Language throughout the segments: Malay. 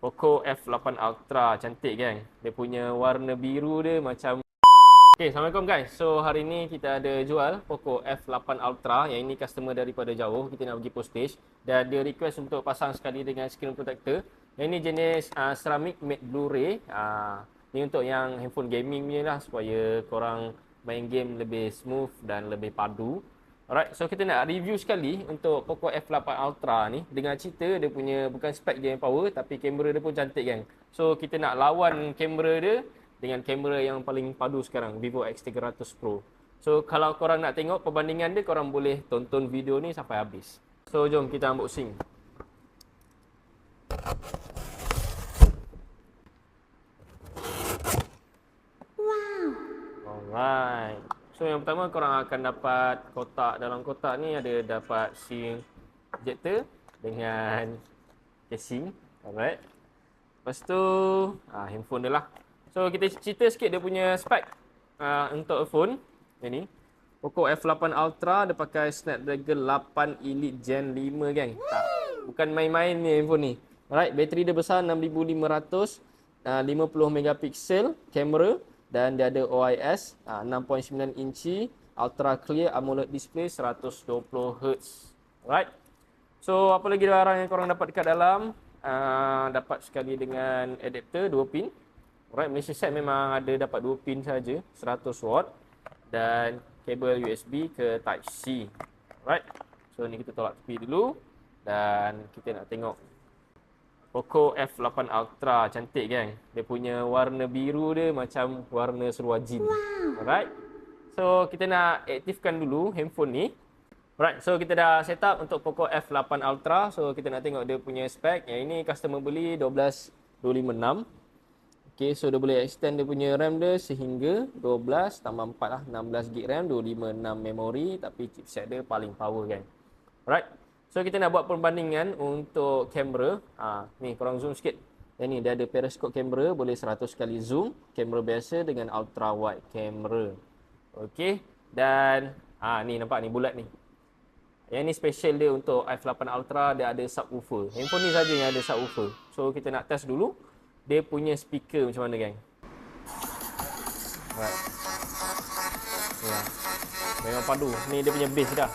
Poco F8 Ultra, cantik kan? Dia punya warna biru dia macam... Okay, Assalamualaikum guys. So, hari ni kita ada jual Poco F8 Ultra. Yang ini customer daripada jauh. Kita nak pergi postage. Dan dia request untuk pasang sekali dengan screen protector. Yang ini jenis ceramic matte Blu-ray. Ni untuk yang handphone gaming punya lah. Supaya korang main game lebih smooth dan lebih padu. Alright, so kita nak review sekali untuk Poco F8 Ultra ni. Dengan cerita dia punya bukan spek dia yang power, tapi kamera dia pun cantik kan. So kita nak lawan kamera dia dengan kamera yang paling padu sekarang, Vivo X300 Pro. So kalau korang nak tengok perbandingan dia, korang boleh tonton video ni sampai habis. So jom kita unboxing. Alright. So yang pertama korang akan dapat kotak. Dalam kotak ni ada dapat SIM ejector dengan casing. Alright. Lepas tu handphone dia lah. So kita cerita sikit dia punya spek untuk phone. Yang ni Poco F8 Ultra dia pakai Snapdragon 8 Elite Gen 5 gang. Tak, bukan main-main ni handphone ni. Alright, bateri dia besar 6500, 50 megapiksel kamera. Dan dia ada OIS 6.9 inci Ultra Clear AMOLED display 120Hz. Alright. So apa lagi barang yang korang dapat dekat dalam? Dapat sekali dengan adapter 2 pin. Alright, Malaysia set memang ada dapat 2 pin saja, 100 watt dan kabel USB ke Type C. Alright. So ni kita tolak tepi dulu dan kita nak tengok Poco F8 Ultra, cantik kan? Dia punya warna biru dia macam warna seluar jin. Alright. So kita nak aktifkan dulu handphone ni. Alright, so kita dah set up untuk Poco F8 Ultra. So kita nak tengok dia punya spek. Yang ini customer beli 12256. Okay, so dia boleh extend dia punya RAM dia sehingga 12 tambah 4 lah, 16GB RAM, 256 memori, tapi chipset dia paling power kan. Alright. So kita nak buat perbandingan untuk kamera. Ni korang zoom sikit. Yang ni dia ada periscope kamera, boleh 100 kali zoom. Kamera biasa dengan ultra wide kamera. Okey. Dan ni nampak ni bulat ni. Yang ni special dia untuk F8 Ultra, dia ada subwoofer. Handphone ni saja yang ada subwoofer. So kita nak test dulu dia punya speaker macam mana gang. Alright. Memang padu. Ni dia punya bass dah.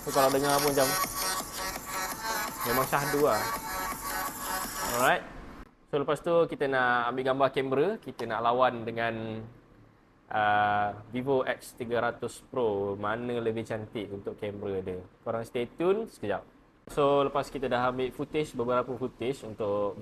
So kalau dengar pun macam memang syahdu lah. Alright. So lepas tu kita nak ambil gambar kamera. Kita nak lawan dengan Vivo X300 Pro. Mana lebih cantik untuk kamera dia. Korang stay tune sekejap. So lepas kita dah ambil footage, beberapa footage untuk